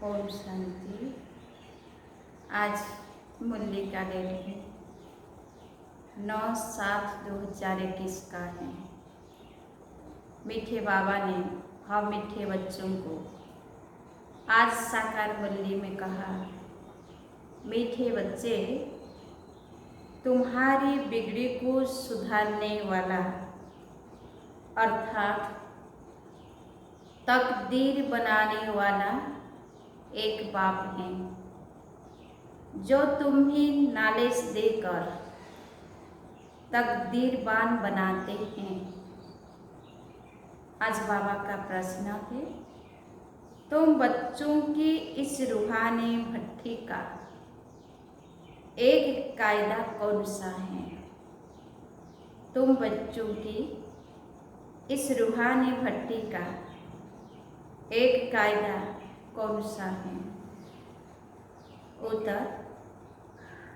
ओम शांति। आज मुरली का डेट है 9/7/2021 का है। मीठे बाबा ने हम मीठे बच्चों को आज साकार मुरली में कहा, मीठे बच्चे, तुम्हारी बिगड़ी को सुधारने वाला अर्थात तकदीर बनाने वाला एक बाप है, जो तुम्हें नॉलेज देकर तकदीरवान बनाते हैं। आज बाबा का प्रश्न है, तुम बच्चों की इस रूहानी भट्टी का एक कायदा कौन सा है? तुम बच्चों की इस रूहानी भट्टी का एक कायदा कौन सा है? उत्तर,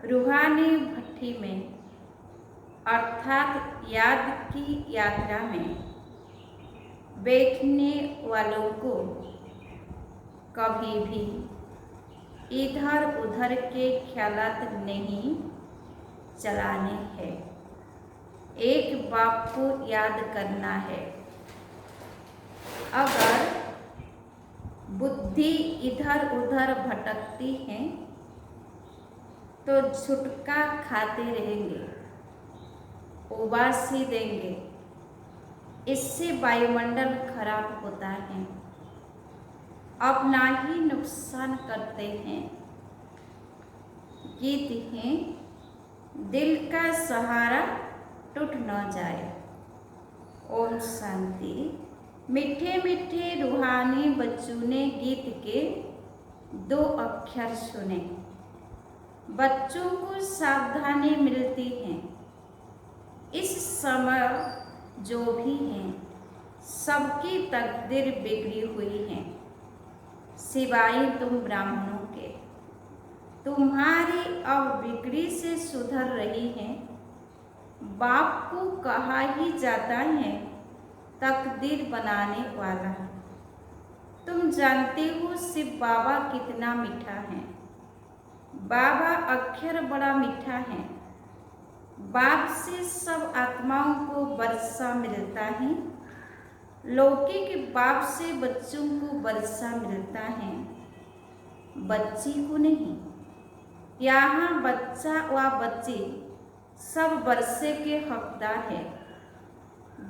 रूहानी भट्टी में अर्थात याद की यात्रा में बैठने वालों को कभी भी इधर उधर के ख्यालात नहीं चलाने हैं। एक बाप को याद करना है। अगर बुद्धि इधर उधर भटकती है तो झुटका खाते रहेंगे, उबासी देंगे। इससे वायुमंडल खराब होता है, अपना ही नुकसान करते हैं। गीत है, दिल का सहारा टूट न जाए। ओम शांति। मीठे मीठे रूहानी बच्चों ने गीत के 2 अक्षर सुने। बच्चों को सावधानी मिलती है। इस समय जो भी हैं, सबकी तकदीर बिगड़ी हुई है, सिवाय तुम ब्राह्मणों के। तुम्हारी अब बिगड़ी से सुधर रही है। बाप को कहा ही जाता है तकदीर बनाने वाला। तुम जानते हो शिव बाबा कितना मीठा है। बाबा अक्षर बड़ा मीठा है। बाप से सब आत्माओं को वर्षा मिलता है। लौकिक बाप से बच्चों को वर्षा मिलता है, बच्ची को नहीं। यहाँ बच्चा व बच्ची सब वर्षे के हकदार है।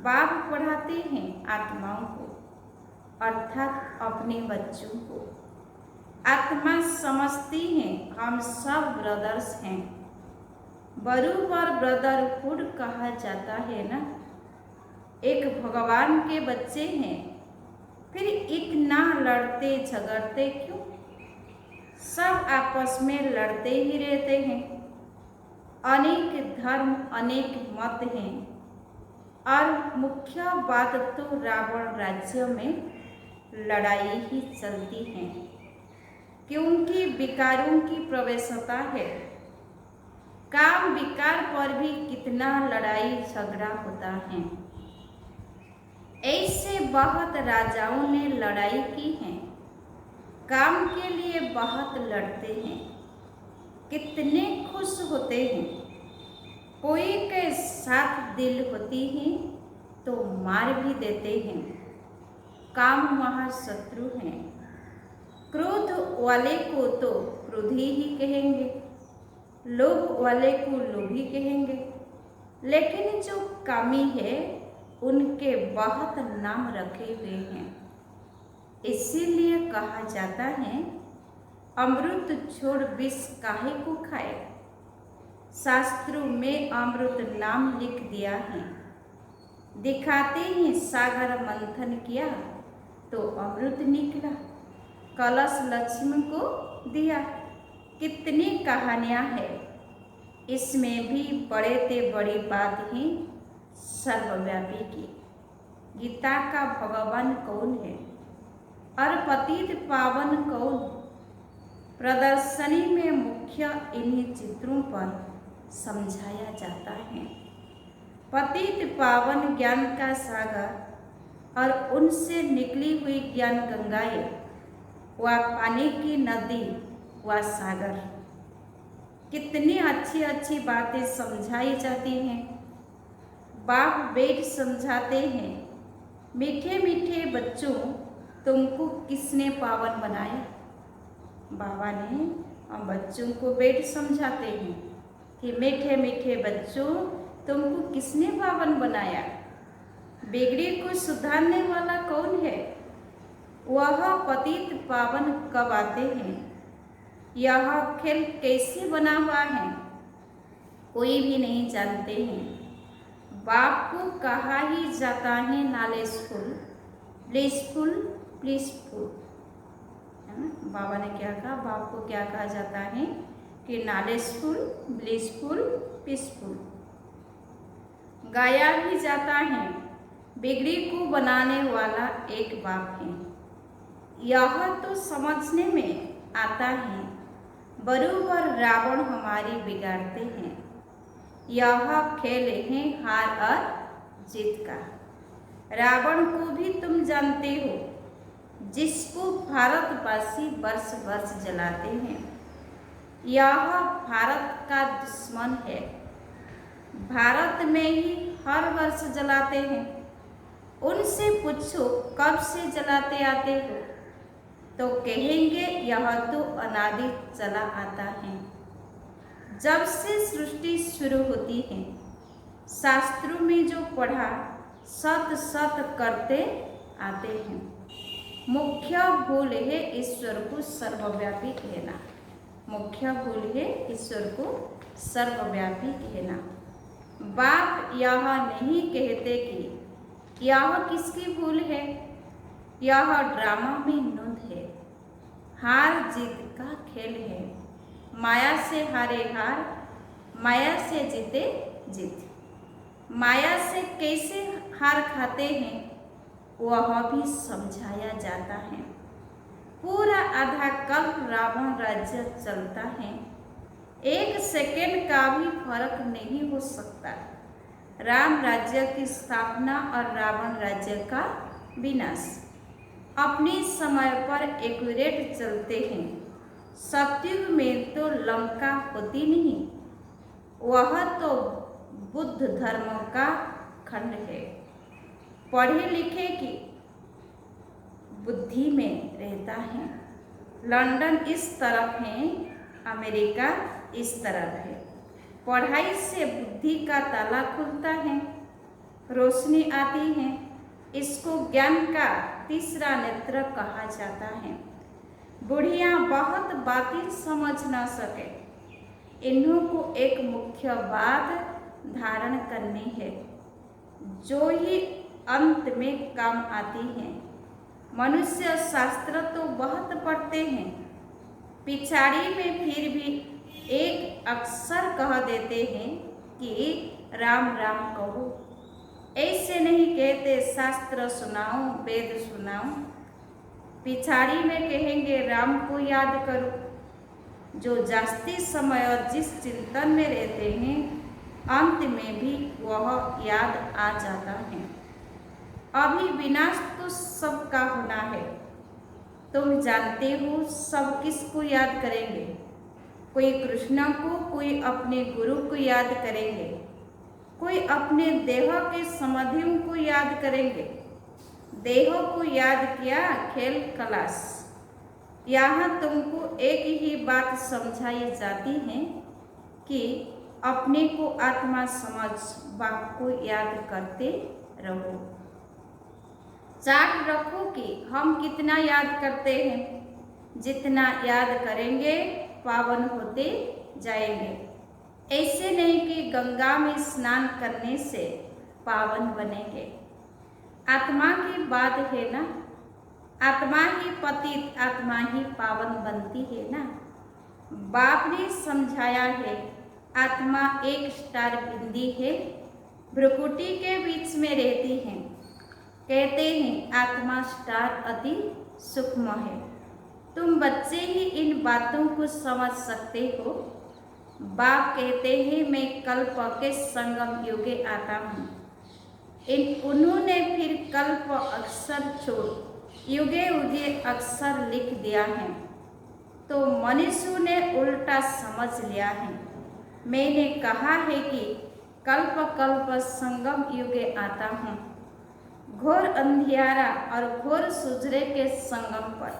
बाप पढ़ाते हैं आत्माओं को, अर्थात अपने बच्चों को। आत्मा समझती है हम सब ब्रदर्स हैं। बरूबर ब्रदरहुड कहा जाता है ना। एक भगवान के बच्चे हैं, फिर इतना लड़ते झगड़ते क्यों? सब आपस में लड़ते ही रहते हैं। अनेक धर्म अनेक मत हैं, और मुख्य बात तो रावण राज्य में लड़ाई ही चलती है, क्योंकि विकारों की प्रवेशता है। काम विकार पर भी कितना लड़ाई झगड़ा होता है। ऐसे बहुत राजाओं ने लड़ाई की है, काम के लिए बहुत लड़ते हैं, कितने खुश होते हैं। कोई के साथ दिल होती है तो मार भी देते हैं। काम महाशत्रु हैं। क्रोध वाले को तो क्रोधी ही कहेंगे, लोभ वाले को लोभी कहेंगे। लेकिन जो कामी है उनके बहुत नाम रखे हुए हैं। इसीलिए कहा जाता है, अमृत छोड़ विष काहे को खाए। शास्त्रों में अमृत नाम लिख दिया है। दिखाते हैं सागर मंथन किया तो अमृत निकला, कलश लक्ष्मी को दिया। कितनी कहानियाँ हैं। इसमें भी बड़े ते बड़ी बात है सर्वव्यापी की। गीता का भगवान कौन है और पतित पावन कौन? प्रदर्शनी में मुख्य इन्हीं चित्रों पर समझाया जाता है। पतित पावन ज्ञान का सागर और उनसे निकली हुई ज्ञान गंगाएं व पानी की नदी व सागर। कितनी अच्छी अच्छी बातें समझाई जाती हैं। बाप बेट समझाते हैं, मीठे मीठे बच्चों तुमको किसने पावन बनाया। बाबा ने बच्चों को बेट समझाते हैं कि मीठे मीठे बच्चों तुमको किसने पावन बनाया। बिगड़ी को सुधारने वाला कौन है। वह पतित पावन कब आते हैं। यह खेल कैसे बना हुआ है कोई भी नहीं जानते हैं। बाप को कहा ही जाता है नॉलेजफुल, ब्लिसफुल, पीसफुल। है ना, बाबा ने क्या कहा, बाप को क्या कहा जाता है कि नॉलेजफुल, ब्लिसफुल, पीसफुल। गाया भी जाता है, बिगड़ी को बनाने वाला एक बाप है। यह तो समझने में आता है, बरूबर रावण हमारी बिगाड़ते हैं। यह खेल है हार और जीत का। रावण को भी तुम जानते हो, जिसको भारतवासी वर्ष वर्ष जलाते हैं। यह भारत का दुश्मन है। भारत में ही हर वर्ष जलाते हैं। उनसे पूछो कब से जलाते आते हो, तो कहेंगे यह तो अनादि चला आता है। जब से सृष्टि शुरू होती है, शास्त्रों में जो पढ़ा सत सत करते आते हैं। मुख्य भूल है ईश्वर को सर्वव्यापी कहना। मुख्य भूल है ईश्वर को सर्वव्यापी कहना। बाप यह नहीं कहते कि यह किसकी भूल है। यह ड्रामा में नूंद है, हार जीत का खेल है। माया से हारे हार, माया से जीते जीत। माया से कैसे हार खाते हैं वह भी समझाया जाता है। पूरा आधा कल्प रावण राज्य चलता है। एक सेकंड का भी फर्क नहीं हो सकता। राम राज्य की स्थापना और रावण राज्य का विनाश अपने समय पर एक्यूरेट चलते हैं। सतयुग में तो लंका होती नहीं, वह तो बुद्ध धर्म का खंड है। पढ़े लिखे की बुद्धि में रहता है। लंदन इस तरफ है, अमेरिका इस तरफ है। पढ़ाई से बुद्धि का ताला खुलता है, रोशनी आती है। इसको ज्ञान का तीसरा नेत्र कहा जाता है। बुढ़िया बहुत बातें समझ न सके, इन्हों को एक मुख्य बात धारण करनी है, जो ही अंत में काम आती है। मनुष्य शास्त्र तो बहुत पढ़ते हैं, पिछाड़ी में फिर भी एक अक्षर कह देते हैं कि राम राम कहो। ऐसे नहीं कहते शास्त्र सुनाओ, वेद सुनाओ। पिछाड़ी में कहेंगे राम को याद करो। जो जास्ती समय और जिस चिंतन में रहते हैं, अंत में भी वह याद आ जाता है। अभी विनाश तो सबका होना है। तुम जानते हो सब किसको याद करेंगे। कोई कृष्ण को, कोई अपने गुरु को याद करेंगे, कोई अपने देह के समाधियों को याद करेंगे। देह को याद किया खेल खलास। यहाँ तुमको एक ही बात समझाई जाती है कि अपने को आत्मा समझ, बाप को याद करते रहो। चार्ट रखो कि हम कितना याद करते हैं। जितना याद करेंगे पावन होते जाएंगे। ऐसे नहीं कि गंगा में स्नान करने से पावन बनेंगे। आत्मा की बात है ना, आत्मा ही पतित, आत्मा ही पावन बनती है ना। बाप ने समझाया है, आत्मा एक स्टार बिंदी है, भ्रुकुटी के बीच में रहती है। कहते हैं आत्मा स्टार अति सूक्ष्म है। तुम बच्चे ही इन बातों को समझ सकते हो। बाप कहते हैं मैं कल्प के संगम युगे आता हूँ। उन्होंने फिर कल्प अक्षर छोड़ युगे युगे अक्षर लिख दिया है, तो मनुष्य ने उल्टा समझ लिया है। मैंने कहा है कि कल्प कल्प संगम युगे आता हूँ, घोर अंधियारा और घोर सुजरे के संगम पर।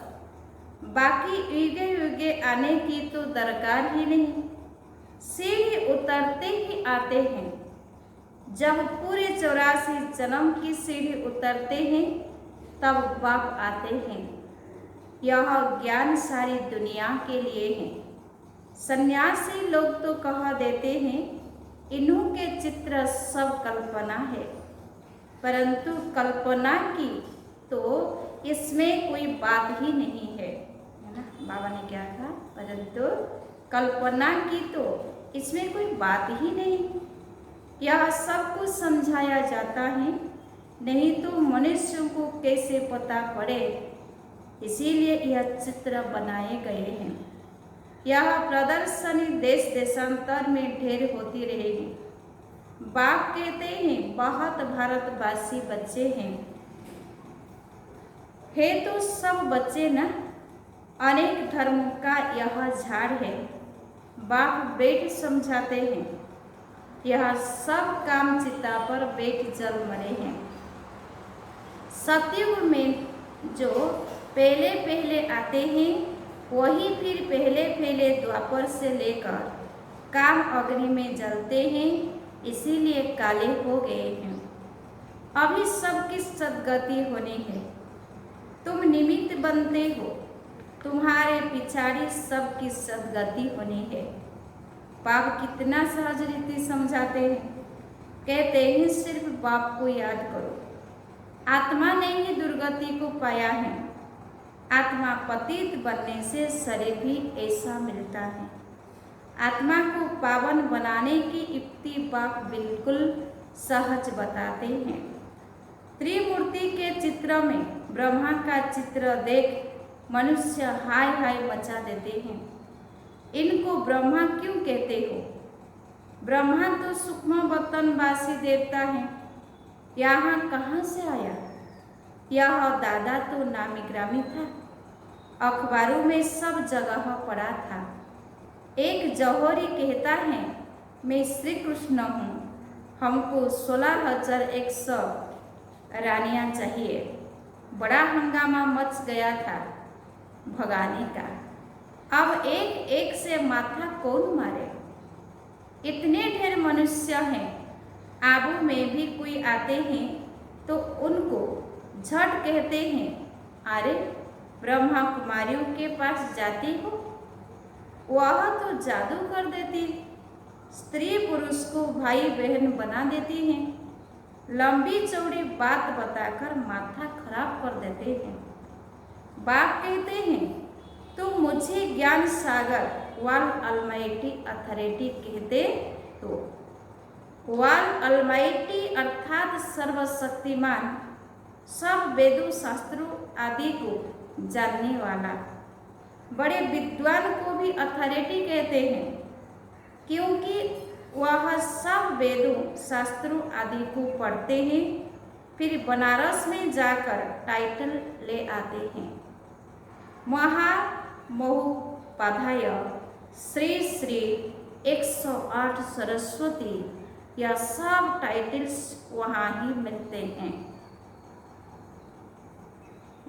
बाकी युगे युगे आने की तो दरकार ही नहीं, सीढ़ी उतरते ही आते हैं। जब पूरे 84 जन्म की सीढ़ी उतरते हैं तब बाप आते हैं। यह ज्ञान सारी दुनिया के लिए है। सन्यासी लोग तो कह देते हैं इन्हों के चित्र सब कल्पना है, परंतु कल्पना की तो इसमें कोई बात ही नहीं है ना। बाबा ने क्या कहा, परंतु कल्पना की तो इसमें कोई बात ही नहीं। यह सब कुछ समझाया जाता है, नहीं तो मनुष्यों को कैसे पता पड़े, इसीलिए यह चित्र बनाए गए हैं। यह प्रदर्शनी देश देशांतर में ढेर होती रहेगी। बाप कहते हैं बहुत भारतवासी बच्चे हैं, है तो सब बच्चे न, अनेक धर्म का यह झाड़ है। बाप बैठ समझाते हैं, यह सब काम चिता पर बैठ जल मरे हैं। सतयुग में जो पहले पहले आते हैं वही फिर पहले पहले द्वापर से लेकर काम अग्नि में जलते हैं, इसीलिए काले हो गए हैं। अभी सबकी सदगति होनी है, तुम निमित्त बनते हो, तुम्हारे पिछाड़ी सबकी सदगति होनी है। बाप कितना सहज रीति समझाते हैं, कहते हैं सिर्फ बाप को याद करो। आत्मा ने ही दुर्गति को पाया है, आत्मा पतित बनने से शरीर भी ऐसा मिलता है। आत्मा को पावन बनाने की युक्ति बाप बिल्कुल सहज बताते हैं। त्रिमूर्ति के चित्र में ब्रह्मा का चित्र देख मनुष्य हाय हाय मचा देते हैं। इनको ब्रह्मा क्यों कहते हो? ब्रह्मा तो सूक्ष्म बर्तनवासी देवता है, यहाँ कहाँ से आया? यह दादा तो नामी ग्रामी था, अखबारों में सब जगह पड़ा था। एक जौहरी कहता है मैं श्री कृष्ण हूँ, हमको 16,100 रानियाँ चाहिए। बड़ा हंगामा मच गया था भगाने का। अब एक एक से माथा कौन मारे? इतने ढेर मनुष्य हैं, आबू में भी कोई आते हैं तो उनको झट कहते हैं अरे ब्रह्मा कुमारियों के पास जाती हो, वह तो जादू कर देती, स्त्री पुरुष को भाई बहन बना देती हैं, लंबी चौड़ी बात बताकर माथा खराब कर देते हैं। बाप कहते हैं तुम मुझे ज्ञान सागर वाल अलमाइटी अथॉरिटी कहते हो। वाल अलमाइटी अर्थात सर्वशक्तिमान, सब वेदों शास्त्रों आदि को जानने वाला। बड़े विद्वान को भी अथॉरिटी कहते हैं, क्योंकि वह सब वेदों शास्त्रों आदि को पढ़ते हैं, फिर बनारस में जाकर टाइटल ले आते हैं। महामहोपाध्याय श्री श्री 108 सरस्वती, यह सब टाइटल्स वहाँ ही मिलते हैं।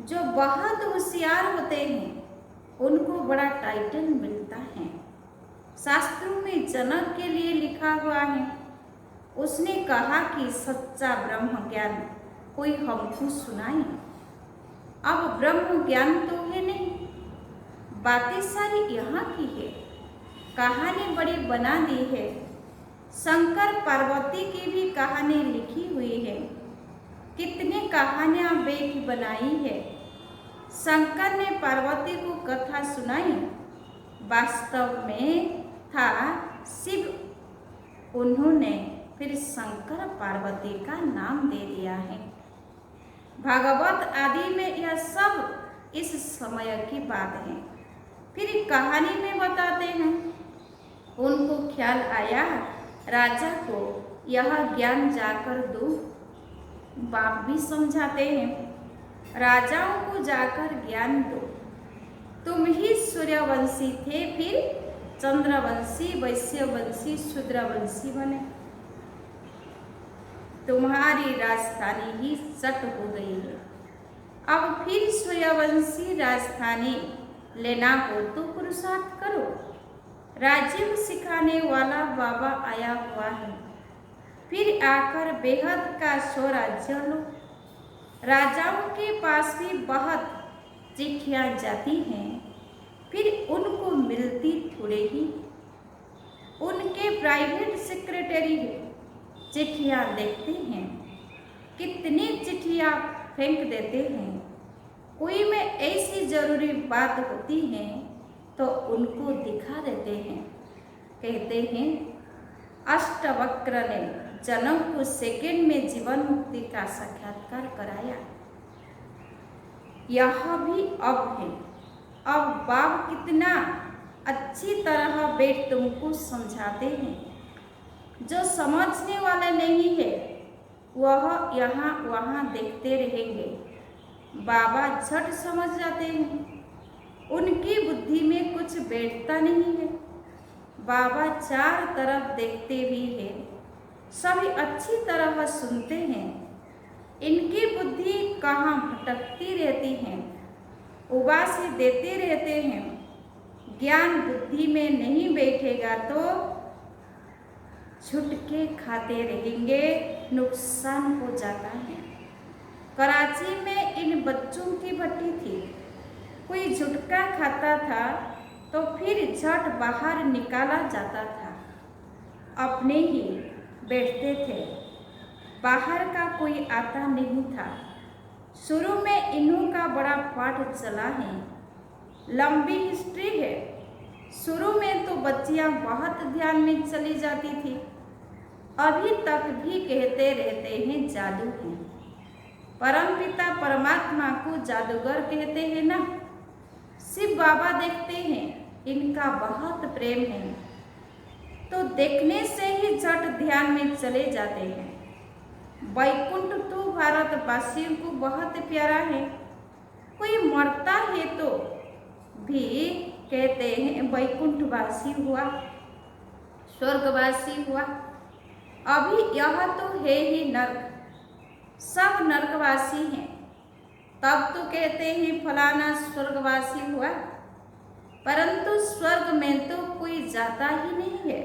जो बहुत होशियार होते हैं उनको बड़ा टाइटल मिलता है। शास्त्रों में जनक के लिए लिखा हुआ है, उसने कहा कि सच्चा ब्रह्म ज्ञान कोई हमको सुनाए। अब ब्रह्म ज्ञान तो है नहीं, बातें सारी यहाँ की है, कहानी बड़ी बना दी है। शंकर पार्वती की भी कहानी लिखी हुई है, कितनी कहानियाँ बेटी बनाई है। शंकर ने पार्वती को कथा सुनाई, वास्तव में था शिव, उन्होंने फिर शंकर पार्वती का नाम दे दिया है। भागवत आदि में यह सब इस समय की बात है। फिर कहानी में बताते हैं, उनको ख्याल आया राजा को यह ज्ञान जाकर दो। बाप भी समझाते हैं, राजाओं को जाकर ज्ञान दो। तुम ही सूर्यवंशी थे, फिर चंद्रवंशी, वैश्यवंशी, शूद्रवंशी बने। तुम्हारी राजधानी ही सट हो गई है। अब फिर सूर्यवंशी राजधानी लेना हो तो पुरुषार्थ करो। राजीव सिखाने वाला बाबा आया हुआ है, फिर आकर बेहद का स्वराज्य लो। राजाओं के पास भी बहुत चिट्ठियाँ जाती हैं, फिर उनको मिलती थोड़े ही। उनके प्राइवेट सेक्रेटरी चिट्ठियाँ देखते हैं, कितनी चिट्ठियाँ फेंक देते हैं। कोई में ऐसी जरूरी बात होती है तो उनको दिखा देते हैं। कहते हैं अष्टवक्र ने जन्म को सेकंड में जीवन मुक्ति का साक्षात्कार कराया। यह भी अब है। अब बाप कितना अच्छी तरह बैठ तुमको समझाते हैं। जो समझने वाले नहीं है वह यहाँ वहाँ देखते रहेंगे। बाबा झट समझ जाते हैं। उनकी बुद्धि में कुछ बैठता नहीं है। बाबा चार तरफ देखते भी हैं, सभी अच्छी तरह सुनते हैं। इनकी बुद्धि कहाँ भटकती रहती है, उबासी देते रहते हैं। ज्ञान बुद्धि में नहीं बैठेगा तो छुटके खाते रहेंगे, नुकसान हो जाता है। कराची में इन बच्चों की भट्टी थी। कोई झुटका खाता था तो फिर झट बाहर निकाला जाता था। अपने ही बैठते थे, बाहर का कोई आता नहीं था। शुरू में इन्हों का बड़ा पाठ चला है, लंबी हिस्ट्री है। शुरू में तो बच्चियां बहुत ध्यान में चली जाती थी, अभी तक भी कहते रहते हैं जादू है। परमपिता परमात्मा को जादूगर कहते हैं ना। शिव बाबा देखते हैं, इनका बहुत प्रेम है, तो देखने से ही झट ध्यान में चले जाते हैं। वैकुंठ तो भारतवासियों को बहुत प्यारा है। कोई मरता है तो भी कहते हैं वैकुंठवासी हुआ, स्वर्गवासी हुआ। अभी यह तो है ही नर्क, सब नर्कवासी हैं। तब तो कहते हैं फलाना स्वर्गवासी हुआ, परंतु स्वर्ग में तो कोई जाता ही नहीं है।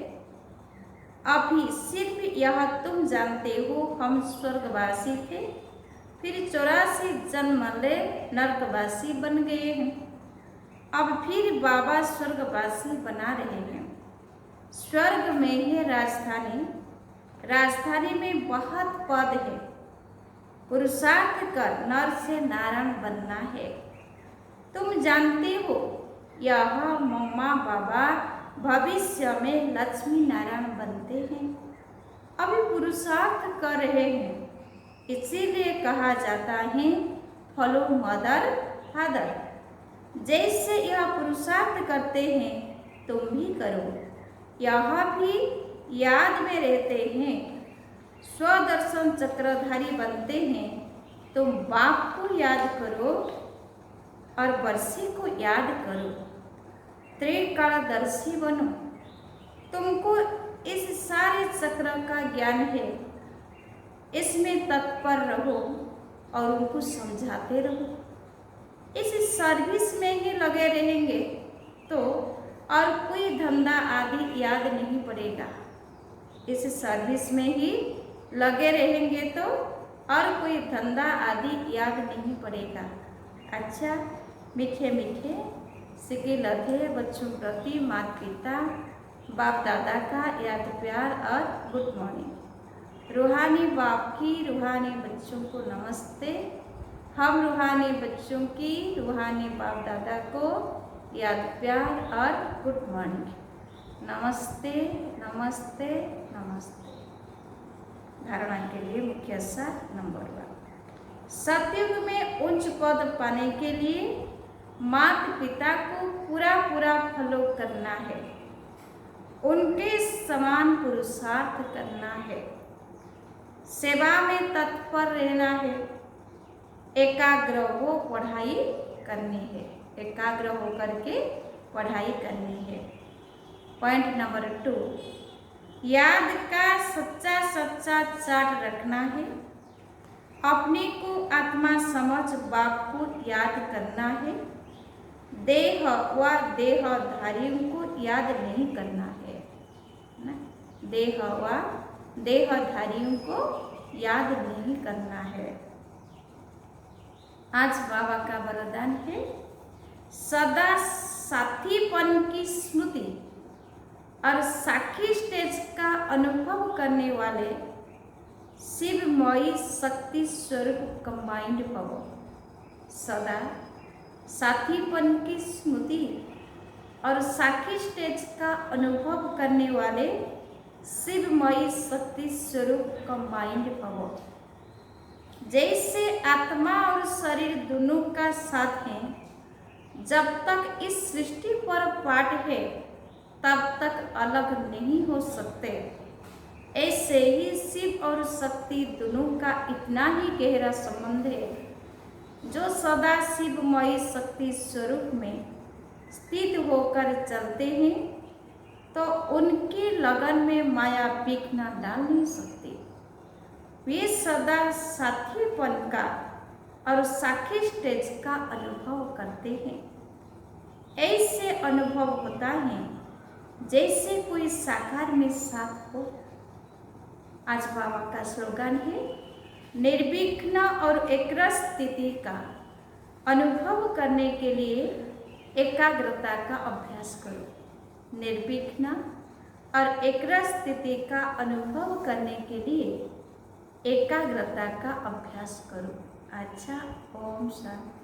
अभी सिर्फ यह तुम जानते हो हम स्वर्गवासी थे, फिर 84 जन्म ले नर्कवासी बन गए हैं। अब फिर बाबा स्वर्गवासी बना रहे हैं। स्वर्ग में है राजधानी, राजधानी में बहुत पद है। पुरुषार्थ कर नर से नारायण बनना है। तुम जानते हो यह मम्मा बाबा भविष्य में लक्ष्मी नारायण बनते हैं। अभी पुरुषार्थ कर रहे हैं, इसीलिए कहा जाता है फॉलो मदर फादर। जैसे यह पुरुषार्थ करते हैं तुम भी करो। यह भी याद में रहते हैं, स्वदर्शन चक्रधारी बनते हैं। तुम बाप को याद करो और वर्षी को याद करो, त्रिकालदर्शी बनो। तुमको इस सारे चक्र का ज्ञान है, इसमें तत्पर रहो और उनको समझाते रहो। इस सर्विस में ही लगे रहेंगे तो और कोई धंधा आदि याद नहीं पड़ेगा। इस सर्विस में ही लगे रहेंगे तो और कोई धंधा आदि याद नहीं पड़ेगा। अच्छा, मीठे मीठे सिके लगे बच्चों प्रति माता पिता बाप दादा का याद प्यार और गुड मॉर्निंग। रूहानी बाप की रूहानी बच्चों को नमस्ते। हम रूहानी बच्चों की रूहानी बाप दादा को याद प्यार और गुड मॉर्निंग। नमस्ते नमस्ते नमस्ते। धारणा के लिए मुख्य सार नंबर 1, सतयुग में उच्च पद पाने के लिए माता पिता को पूरा पूरा फॉलो करना है, उनके समान पुरुषार्थ करना है, सेवा में तत्पर रहना है। एकाग्र हो पढ़ाई करनी है, एकाग्र होकर के पढ़ाई करनी है। पॉइंट नंबर 2, याद का सच्चा सच्चा चार्ट रखना है। अपने को आत्मा समझ बाप को याद करना है। देह व देहधारियों को याद नहीं करना है ना, देह व देहधारियों को याद नहीं करना है। आज बाबा का वरदान है, सदा साथीपन की स्मृति और साखी स्टेज का अनुभव करने वाले शिवमयी शक्ति स्वरूप कंबाइंड भव। सदा साथीपन की स्मृति और साखी स्टेज का अनुभव करने वाले शिवमयी शक्ति स्वरूप कंबाइंड भव। जैसे आत्मा और शरीर दोनों का साथ है, जब तक इस सृष्टि पर पाठ है तब तक अलग नहीं हो सकते, ऐसे ही शिव और शक्ति दोनों का इतना ही गहरा संबंध है। जो सदा शिवमयी शक्ति स्वरूप में स्थित होकर चलते हैं तो उनकी लगन में माया विघ्न डाल नहीं सकती। वे सदा साथीपन का और साखी स्टेज का अनुभव करते हैं। ऐसे अनुभव होता है जैसे कोई साकार में साथ हो। आज बाबा का स्लोगन है, निर्विघ्न और एकाग्र स्थिति का अनुभव करने के लिए एकाग्रता का अभ्यास करो। निर्विघ्न और एकाग्र स्थिति का अनुभव करने के लिए एकाग्रता का अभ्यास करो। अच्छा, ओम शांति।